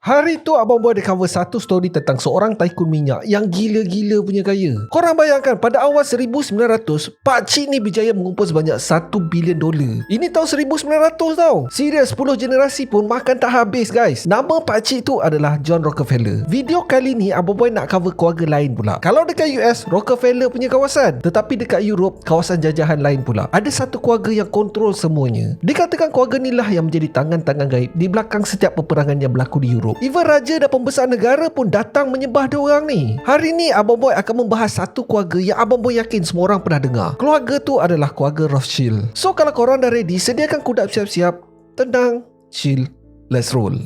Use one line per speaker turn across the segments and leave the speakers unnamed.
Hari tu Abang Boy ada cover satu story tentang seorang tycoon minyak yang gila-gila punya kaya. Korang bayangkan pada awal 1900, pakcik ni berjaya mengumpul sebanyak $1 bilion. Ini tahun 1900 tau. Serius, 10 generasi pun makan tak habis guys. Nama pakcik tu adalah John Rockefeller. Video kali ni Abang Boy nak cover keluarga lain pula. Kalau dekat US, Rockefeller punya kawasan. Tetapi dekat Europe, kawasan jajahan lain pula. Ada satu keluarga yang kontrol semuanya. Dikatakan keluarga ni lah yang menjadi tangan-tangan gaib di belakang setiap peperangan yang berlaku di Europe. Even raja dan pembesar negara pun datang menyembah diorang ni. Hari ni Abang Boy akan membahas satu keluarga yang Abang Boy yakin semua orang pernah dengar. Keluarga tu adalah keluarga Rothschild. So kalau korang dah ready, sediakan kuda siap-siap. Tenang, chill, let's roll.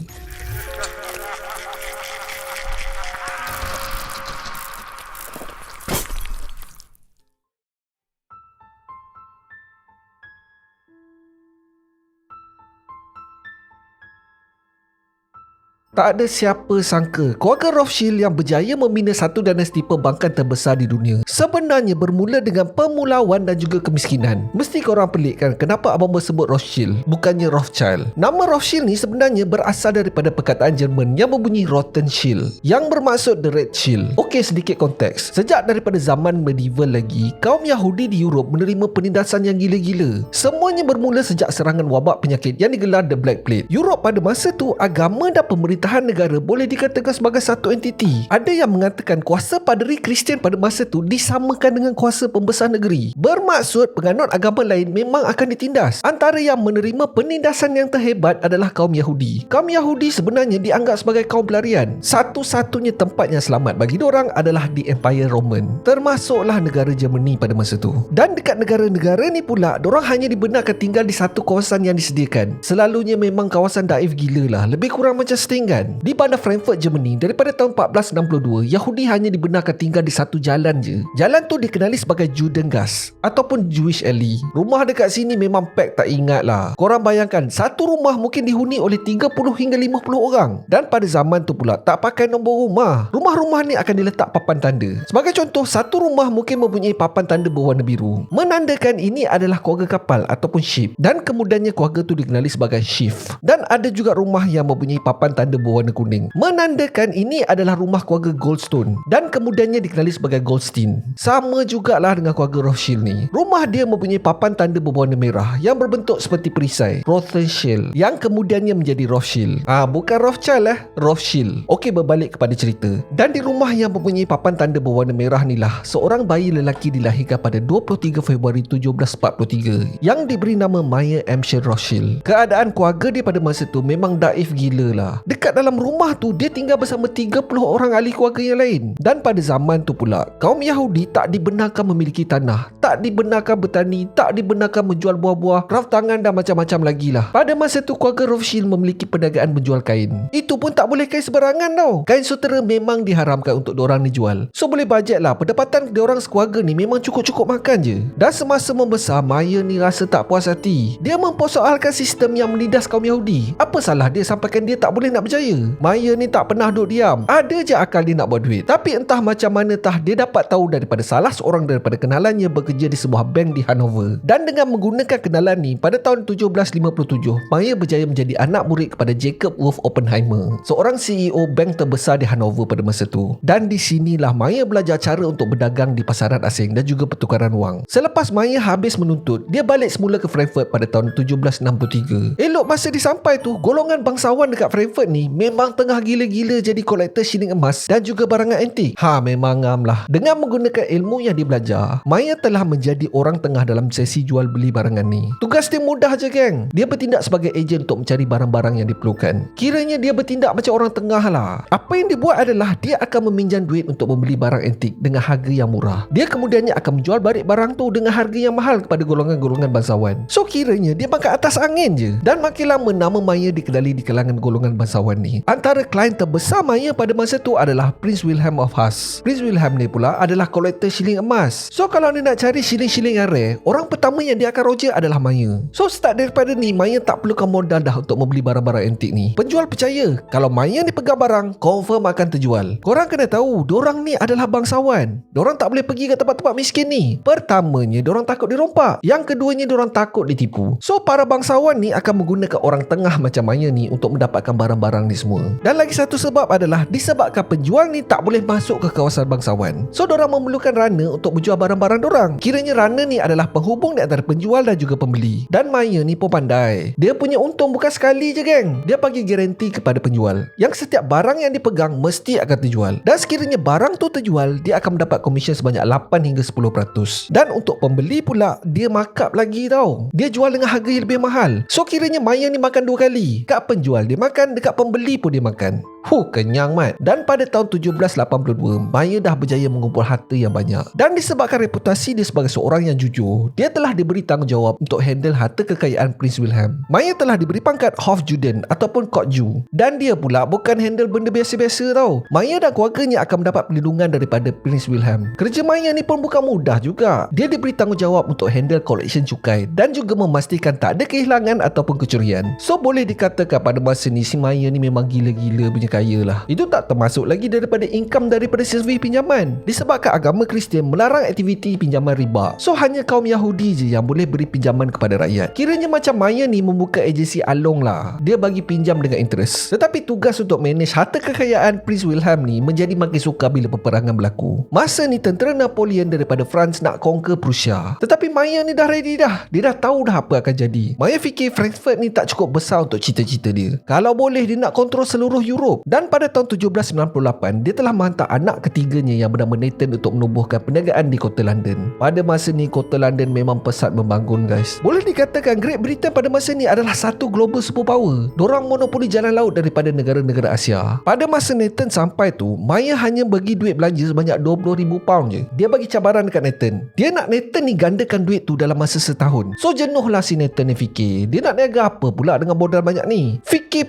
Tak ada siapa sangka keluarga Rothschild yang berjaya membina satu dinasti perbankan terbesar di dunia sebenarnya bermula dengan pemulauan dan juga kemiskinan. Mesti korang pelik kan kenapa Abang bersebut Rothschild bukannya Rothschild. Nama Rothschild ni sebenarnya berasal daripada perkataan Jerman yang berbunyi Roten Shield yang bermaksud the Red Shield. Okey, sedikit konteks. Sejak daripada zaman medieval lagi, kaum Yahudi di Europe menerima penindasan yang gila-gila. Semuanya bermula sejak serangan wabak penyakit yang digelar The Black Plague. Europe pada masa tu, agama dan pemerintahan negara boleh dikatakan sebagai satu entiti. Ada yang mengatakan kuasa paderi Kristian pada masa tu disamakan dengan kuasa pembesar negeri. Bermaksud penganut agama lain memang akan ditindas. Antara yang menerima penindasan yang terhebat adalah kaum Yahudi. Kaum Yahudi sebenarnya dianggap sebagai kaum pelarian. Satu-satunya tempat yang selamat bagi diorang adalah di Empire Roman, termasuklah negara Germany pada masa tu. Dan dekat negara-negara ni pula, diorang hanya dibenarkan tinggal di satu kawasan yang disediakan. Selalunya memang kawasan daif gila lah, lebih kurang macam Stingen. Di bandar Frankfurt, Germany, daripada tahun 1462, Yahudi hanya dibenarkan tinggal di satu jalan je. Jalan tu dikenali sebagai Judengasse ataupun Jewish Alley. Rumah dekat sini memang pack tak ingat lah. Korang bayangkan, satu rumah mungkin dihuni oleh 30 hingga 50 orang. Dan pada zaman tu pula, tak pakai nombor rumah. Rumah-rumah ni akan diletak papan tanda. Sebagai contoh, satu rumah mungkin mempunyai papan tanda berwarna biru, menandakan ini adalah keluarga kapal ataupun ship. Dan kemudiannya keluarga tu dikenali sebagai chief. Dan ada juga rumah yang mempunyai papan tanda berwarna kuning, menandakan ini adalah rumah keluarga Goldstone dan kemudiannya dikenali sebagai Goldstein. Sama jugalah dengan keluarga Rothschild ni. Rumah dia mempunyai papan tanda berwarna merah yang berbentuk seperti perisai, Rothschild, yang kemudiannya menjadi Rothschild. Bukan Rothschild Rothschild. Okey, berbalik kepada cerita. Dan di rumah yang mempunyai papan tanda berwarna merah ni lah, seorang bayi lelaki dilahirkan pada 23 Februari 1743 yang diberi nama Meyer Amschel Rothschild. Keadaan keluarga dia pada masa tu memang daif gila lah. Dekat dalam rumah tu dia tinggal bersama 30 orang ahli keluarga yang lain. Dan pada zaman tu pula, kaum Yahudi tak dibenarkan memiliki tanah, tak dibenarkan bertani, tak dibenarkan menjual buah-buah, raf tangan dan macam-macam lagi lah. Pada masa tu keluarga Rothschild memiliki perdagangan menjual kain. Itu pun tak boleh kain sebarangan tau. Kain sutera memang diharamkan untuk diorang dijual. So boleh bajet lah, pendapatan diorang sekeluarga ni memang cukup-cukup makan je. Dan semasa membesar, Meyer ni rasa tak puas hati. Dia mempersoalkan sistem yang menindas kaum Yahudi. Apa salah dia sampaikan dia tak boleh nak berjaya? Meyer ni tak pernah duduk diam. Ada je akal dia nak buat duit. Tapi entah macam mana dia dapat tahu daripada salah seorang daripada kenalannya bekerja di sebuah bank di Hanover. Dan dengan menggunakan kenalan ni, pada tahun 1757, Meyer berjaya menjadi anak murid kepada Jacob Wolf Oppenheimer, seorang CEO bank terbesar di Hanover pada masa tu. Dan di sinilah Meyer belajar cara untuk berdagang di pasaran asing dan juga pertukaran wang. Selepas Meyer habis menuntut, dia balik semula ke Frankfurt pada tahun 1763. Elok masa dia sampai tu, golongan bangsawan dekat Frankfurt ni memang tengah gila-gila jadi kolektor shilling emas dan juga barangan antik. Memang ngam lah. Dengan menggunakan ilmu yang dia belajar, Meyer telah menjadi orang tengah dalam sesi jual beli barangan ni. Tugas dia mudah je geng. Dia bertindak sebagai ejen untuk mencari barang-barang yang diperlukan. Kiranya dia bertindak macam orang tengah lah. Apa yang dia buat adalah dia akan meminjam duit untuk membeli barang antik dengan harga yang murah. Dia kemudiannya akan menjual balik barang tu dengan harga yang mahal kepada golongan-golongan bangsawan. So kiranya dia makan atas angin je. Dan makin lama nama Meyer dikenali di kalangan golongan bangsawan ni. Antara klien terbesar Meyer pada masa tu adalah Prince Wilhelm of Hesse. Prince Wilhelm ni pula adalah kolektor shilling emas. So kalau dia nak cari shilling-shilling yang rare, orang pertama yang dia akan roja adalah Meyer. So start daripada ni, Meyer tak perlukan modal dah untuk membeli barang-barang antik ni. Penjual percaya kalau Meyer ni pegang barang, confirm akan terjual. Korang kena tahu, dorang ni adalah bangsawan. Dorang tak boleh pergi ke tempat-tempat miskin ni. Pertamanya, dorang takut dirompak. Yang keduanya, dorang takut ditipu. So para bangsawan ni akan menggunakan orang tengah macam Meyer ni untuk mendapatkan barang-barang orang ni semua. Dan lagi satu sebab adalah disebabkan penjual ni tak boleh masuk ke kawasan bangsawan. So dorang memerlukan runner untuk menjual barang-barang dorang. Kiranya runner ni adalah penghubung di antara penjual dan juga pembeli. Dan Maya ni pun pandai. Dia punya untung bukan sekali je geng. Dia bagi garanti kepada penjual yang setiap barang yang dipegang mesti akan terjual. Dan sekiranya barang tu terjual, dia akan mendapat komisen sebanyak 8 hingga 10%. Dan untuk pembeli pula, dia markup lagi tau. Dia jual dengan harga yang lebih mahal. So kiranya Maya ni makan 2 kali. Kat penjual dia makan, dekat pembeli pun dia makan. Kenyang mat. Dan pada tahun 1782, Maya dah berjaya mengumpul harta yang banyak. Dan disebabkan reputasi dia sebagai seorang yang jujur, dia telah diberi tanggungjawab untuk handle harta kekayaan Prince William. Maya telah diberi pangkat Hofjuden ataupun Kokju. Dan dia pula bukan handle benda biasa-biasa tau. Maya dan keluarganya akan mendapat perlindungan daripada Prince William. Kerja Maya ni pun bukan mudah juga. Dia diberi tanggungjawab untuk handle collection cukai dan juga memastikan tak ada kehilangan ataupun kecurian. So boleh dikatakan pada masa ni si Maya ni memang gila-gila punya kaya lah. Itu tak termasuk lagi daripada income daripada servis pinjaman. Disebabkan agama Kristian melarang aktiviti pinjaman riba. So hanya kaum Yahudi je yang boleh beri pinjaman kepada rakyat. Kiranya macam Maya ni membuka agensi along lah. Dia bagi pinjam dengan interest. Tetapi tugas untuk manage harta kekayaan Prince William ni menjadi makin sukar bila peperangan berlaku. Masa ni tentera Napoleon daripada France nak conquer Prussia. Tetapi Maya ni dah ready dah. Dia dah tahu dah apa akan jadi. Maya fikir Frankfurt ni tak cukup besar untuk cita-cita dia. Kalau boleh dia nak kontrol seluruh Europe. Dan pada tahun 1798, dia telah menghantar anak ketiganya yang bernama Nathan untuk menubuhkan perniagaan di kota London. Pada masa ni, kota London memang pesat membangun guys. Boleh dikatakan Great Britain pada masa ni adalah satu global superpower. Dorang monopoli jalan laut daripada negara-negara Asia. Pada masa Nathan sampai tu, Maya hanya bagi duit belanja sebanyak 20,000 pound je. Dia bagi cabaran dekat Nathan. Dia nak Nathan ni gandakan duit tu dalam masa setahun. So jenuhlah si Nathan ni fikir, dia nak niaga apa pula dengan modal banyak ni? Fikir,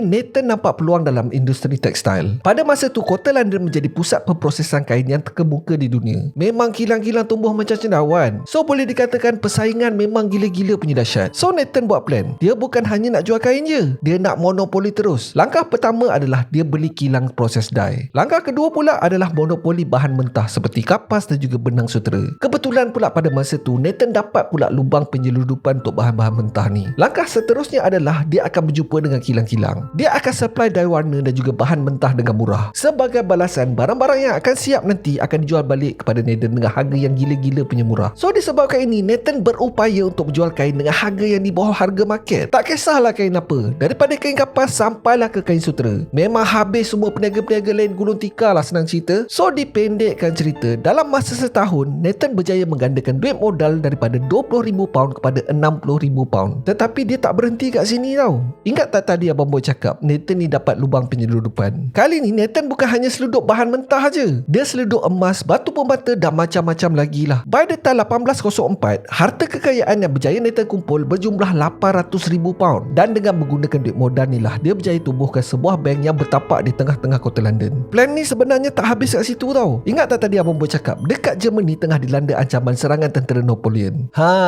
Nathan nampak peluang dalam industri tekstil. Pada masa tu, kota London menjadi pusat pemprosesan kain yang terkemuka di dunia. Memang kilang-kilang tumbuh macam cendawan. So boleh dikatakan persaingan memang gila-gila punya dahsyat. So Nathan buat plan. Dia bukan hanya nak jual kain je. Dia nak monopoli terus. Langkah pertama adalah dia beli kilang proses dye. Langkah kedua pula adalah monopoli bahan mentah seperti kapas dan juga benang sutera. Kebetulan pula pada masa tu, Nathan dapat pula lubang penyeludupan untuk bahan-bahan mentah ni. Langkah seterusnya adalah dia akan berjumpa dengan kilang-kilang. Dia akan supply dye warna dan juga bahan mentah dengan murah. Sebagai balasan, barang-barang yang akan siap nanti akan dijual balik kepada Nathan dengan harga yang gila-gila punya murah. So disebabkan ini, Nathan berupaya untuk menjual kain dengan harga yang di bawah harga market. Tak kisahlah kain apa, daripada kain kapas sampailah ke kain sutera. Memang habis semua peniaga-peniaga lain gulung tikar lah, senang cerita. So dipendekkan cerita, dalam masa setahun, Nathan berjaya menggandakan duit modal daripada 20,000 pound kepada 60,000 pound. Tetapi dia tak berhenti kat sini tau. Ingat tak tadi Abang Boy cakap Nathan ni dapat lubang penyeludupan? Kali ni Nathan bukan hanya seluduk bahan mentah je. Dia seluduk emas, batu permata dan macam-macam lagi lah. By the time 1804, harta kekayaan yang berjaya Nathan kumpul berjumlah 800,000 pound. Dan dengan menggunakan duit modal ni lah, dia berjaya tubuhkan sebuah bank yang bertapak di tengah-tengah kota London. Plan ni sebenarnya tak habis kat situ tau. Ingat tak tadi Abang Boy cakap dekat Germany tengah dilanda ancaman serangan tentera Napoleon?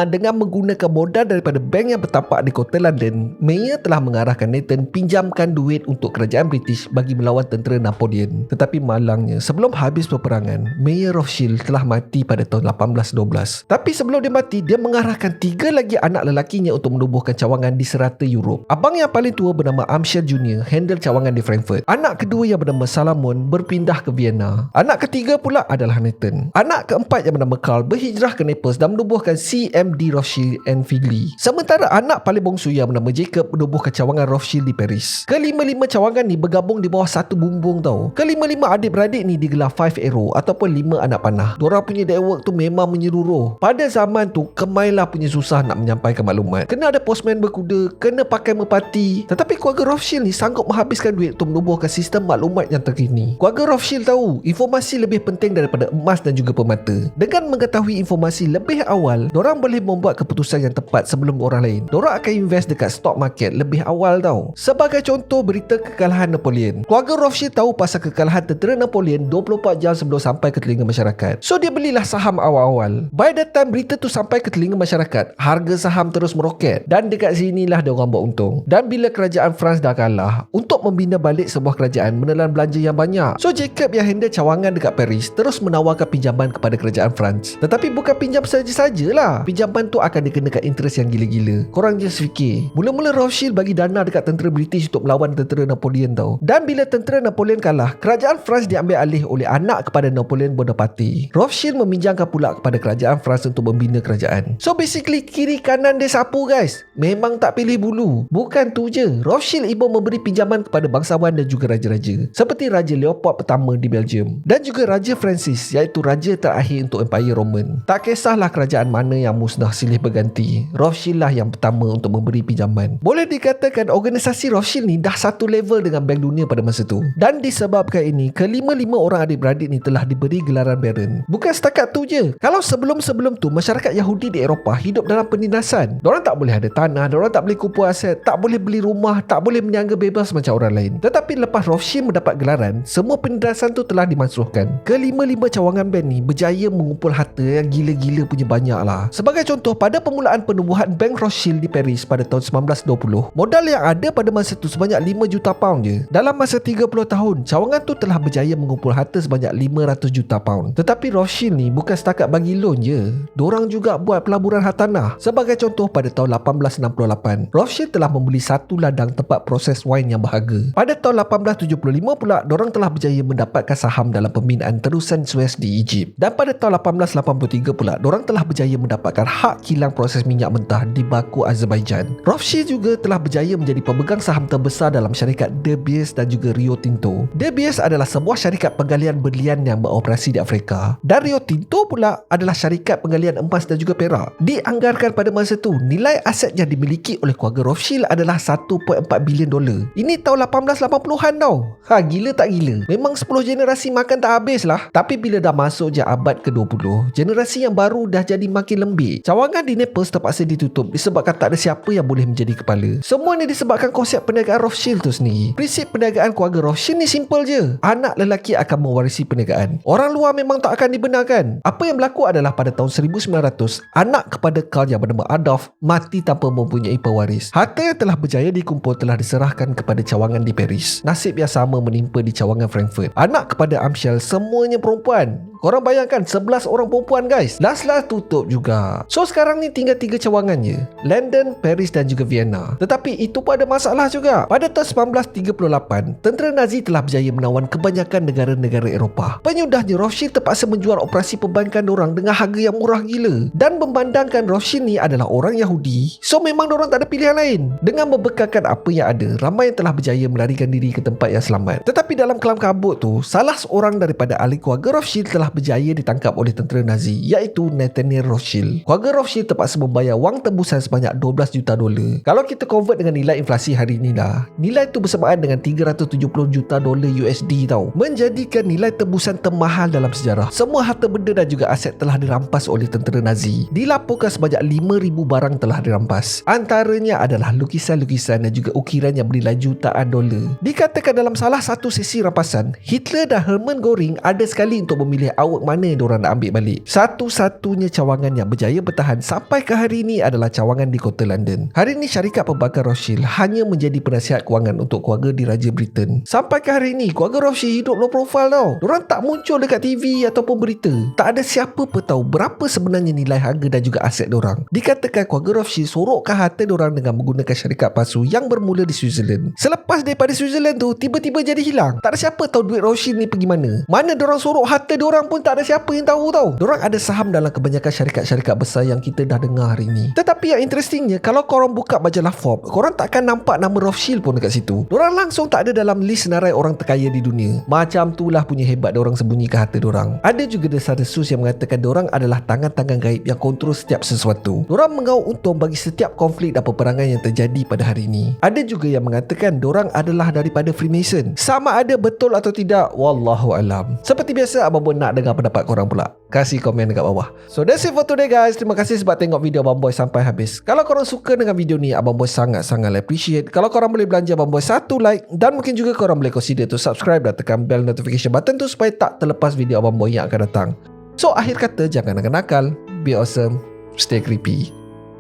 Dengan menggunakan modal daripada bank yang bertapak di kota London, Maya telah mengarahkan Nathan pinjamkan duit untuk kerajaan British bagi melawan tentera Napoleon. Tetapi malangnya, sebelum habis peperangan, Mayor Rothschild telah mati pada tahun 1812. Tapi sebelum dia mati, dia mengarahkan 3 lagi anak lelakinya untuk menubuhkan cawangan di serata Europe. Abang yang paling tua bernama Amschel Jr. handle cawangan di Frankfurt. Anak kedua yang bernama Salomon berpindah ke Vienna. Anak ketiga pula adalah Nathan. Anak keempat yang bernama Karl berhijrah ke Naples dan menubuhkan CMD Rothschild and Figli. Sementara anak paling bongsu yang bernama Jacob menubuhkan cawangan Rothschild di Paris. Kelima-lima cawangan ni bergabung di bawah satu bumbung tau. Kelima-lima adik-beradik ni digelar Five Arrow ataupun 5 anak panah. Diorang punya network tu memang menyeluruh. Pada zaman tu, kemailah punya susah nak menyampaikan maklumat. Kena ada postman berkuda, kena pakai merpati. Tetapi keluarga Rothschild ni sanggup menghabiskan duit untuk menubuhkan sistem maklumat yang terkini. Keluarga Rothschild tahu informasi lebih penting daripada emas dan juga permata. Dengan mengetahui informasi lebih awal, diorang boleh membuat keputusan yang tepat sebelum orang lain. Diorang akan invest dekat stock market lebih awal tau. Sebagai contoh berita kekalahan Napoleon, keluarga Rothschild tahu pasal kekalahan tentera Napoleon 24 jam sebelum sampai ke telinga masyarakat. So dia belilah saham awal-awal. By the time berita tu sampai ke telinga masyarakat, harga saham terus meroket. Dan dekat sinilah dia orang buat untung. Dan bila kerajaan France dah kalah, untuk membina balik sebuah kerajaan menelan belanja yang banyak. So Jacob yang handle cawangan dekat Paris terus menawarkan pinjaman kepada kerajaan France. Tetapi bukan pinjam saja-sajalah. Pinjaman tu akan dikenakan interest yang gila-gila. Korang just fikir, mula-mula Rothschild bagi dana dekat tentera British untuk melawan tentera Napoleon Napoleon tau. Dan bila tentera Napoleon kalah, kerajaan France diambil alih oleh anak kepada Napoleon Bonaparte. Rothschild meminjamkan pula kepada kerajaan France untuk membina kerajaan. So basically kiri kanan dia sapu guys. Memang tak pilih bulu. Bukan tu je, Rothschild ibu memberi pinjaman kepada bangsawan dan juga raja-raja, seperti Raja Leopold pertama di Belgium dan juga Raja Francis, iaitu raja terakhir untuk Empire Roman. Tak kisahlah kerajaan mana yang musnah silih berganti, Rothschild lah yang pertama untuk memberi pinjaman. Boleh dikatakan organisasi Rothschild ni dah satu level dengan Bank Dunia pada masa tu. Dan disebabkan ini, kelima-lima orang adik-beradik ni telah diberi gelaran Baron. Bukan setakat tu je. Kalau sebelum-sebelum tu masyarakat Yahudi di Eropah hidup dalam penindasan. Diorang tak boleh ada tanah, diorang tak boleh kumpul aset, tak boleh beli rumah, tak boleh berniaga bebas macam orang lain. Tetapi lepas Rothschild mendapat gelaran, semua penindasan tu telah dimansuhkan. Kelima-lima cawangan bank ni berjaya mengumpul harta yang gila-gila punya banyak lah. Sebagai contoh, pada permulaan penubuhan Bank Rothschild di Paris pada tahun 1920, modal yang ada pada masa tu sebanyak 5 juta pound je. Dalam masa 30 tahun, cawangan tu telah berjaya mengumpul harta sebanyak 500 juta pound. Tetapi Rothschild ni bukan setakat bagi loan je, diorang juga buat pelaburan hartanah. Sebagai contoh, pada tahun 1868, Rothschild telah membeli satu ladang tempat proses wine yang berharga. Pada tahun 1875 pula, diorang telah berjaya mendapatkan saham dalam pembinaan terusan Suez di Egypt. Dan pada tahun 1883 pula, diorang telah berjaya mendapatkan hak kilang proses minyak mentah di Baku, Azerbaijan. Rothschild juga telah berjaya menjadi pemegang saham terbesar dalam syarikat De Beers dan juga Rio Tinto. De Beers adalah sebuah syarikat penggalian berlian yang beroperasi di Afrika. Dan Rio Tinto pula adalah syarikat penggalian emas dan juga perak. Dianggarkan pada masa tu, nilai aset yang dimiliki oleh keluarga Rothschild adalah 1.4 bilion dolar. Ini tahun 1880-an tau. Gila tak gila? Memang 10 generasi makan tak habis lah. Tapi bila dah masuk je abad ke-20, generasi yang baru dah jadi makin lembik. Cawangan di Naples terpaksa ditutup disebabkan tak ada siapa yang boleh menjadi kepala. Semua ni disebabkan konsep perniagaan Rothschild tu sendiri. Prinsip perniagaan keluarga Rothschild ni simple je. Anak lelaki akan mewarisi perniagaan. Orang luar memang tak akan dibenarkan. Apa yang berlaku adalah pada tahun 1900, anak kepada Karl yang bernama Adolf mati tanpa mempunyai pewaris. Harta yang telah berjaya dikumpul telah diserahkan kepada cawangan di Paris. Nasib yang sama menimpa di cawangan Frankfurt. Anak kepada Amschel semuanya perempuan. Korang bayangkan 11 orang perempuan guys. Last-last tutup juga. So sekarang ni tinggal 3 cawangan je, London, Paris dan juga Vienna. Tetapi itu pun ada masalah juga. Pada tahun 1938, tentera Nazi telah berjaya menawan kebanyakan negara-negara Eropah. Penyudahnya, Rothschild terpaksa menjual operasi perbankan dorang dengan harga yang murah gila. Dan memandangkan Rothschild ni adalah orang Yahudi, so memang dorang tak ada pilihan lain. Dengan membekalkan apa yang ada, ramai yang telah berjaya melarikan diri ke tempat yang selamat. Tetapi dalam kelam kabut tu, salah seorang daripada ahli keluarga Rothschild telah berjaya ditangkap oleh tentera Nazi, iaitu Nathaniel Rothschild. Keluarga Rothschild terpaksa membayar wang tebusan sebanyak 12 juta dolar. Kalau kita convert dengan nilai inflasi hari ni lah, nilai itu bersamaan dengan 370 juta dolar USD tau. Menjadikan nilai tebusan termahal dalam sejarah. Semua harta benda dan juga aset telah dirampas oleh tentera Nazi. Dilaporkan sebanyak 5,000 barang telah dirampas. Antaranya adalah lukisan-lukisan dan juga ukiran yang bernilai jutaan dolar. Dikatakan dalam salah satu sesi rampasan, Hitler dan Hermann Göring ada sekali untuk memilih awak mana yang diorang nak ambil balik. Satu-satunya cawangan yang berjaya bertahan sampai ke hari ini adalah cawangan di kota London. Hari ini syarikat perbankan Rothschild hanya menjadi penasihat kewangan untuk keluarga di Raja Britain. Sampai ke hari ini, keluarga Rothschild hidup low profile tau. Diorang tak muncul dekat TV ataupun berita. Tak ada siapa pun tahu berapa sebenarnya nilai harga dan juga aset diorang. Dikatakan keluarga Rothschild sorokkan harta diorang dengan menggunakan syarikat palsu yang bermula di Switzerland. Selepas daripada Switzerland tu, tiba-tiba jadi hilang. Tak ada siapa tahu duit Rothschild ni pergi mana. Mana diorang sorok harta diorang pun tak ada siapa yang tahu tau. Diorang ada saham dalam kebanyakan syarikat-syarikat besar yang kita dah dengar hari ni. Tetapi yang interestingnya, kalau korang buka majalah Forbes, korang takkan nampak nama Rothschild pun dekat situ. Diorang langsung tak ada dalam list senarai orang terkaya di dunia. Macam itulah punya hebat diorang sembunyikan harta diorang. Ada juga desas-desus yang mengatakan diorang adalah tangan-tangan gaib yang kontrol setiap sesuatu. Diorang mengauk untung bagi setiap konflik dan peperangan yang terjadi pada hari ini. Ada juga yang mengatakan diorang adalah daripada Freemason. Sama ada betul atau tidak, wallahu alam. Seperti biasa, Abang Boy nak dengar pendapat korang pula. Kasih komen dekat bawah. So that's it for today guys. Terima kasih sebab tengok video Abang Boy sampai habis. Kalau korang suka dengan video ni, Abang Boy sangat-sangat appreciate kalau korang boleh belanja Abang Boy satu like, dan mungkin juga korang boleh consider to subscribe dan tekan bell notification button tu supaya tak terlepas video Abang Boy yang akan datang. So akhir kata, jangan nakal-nakal, be awesome, stay creepy.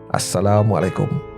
Assalamualaikum.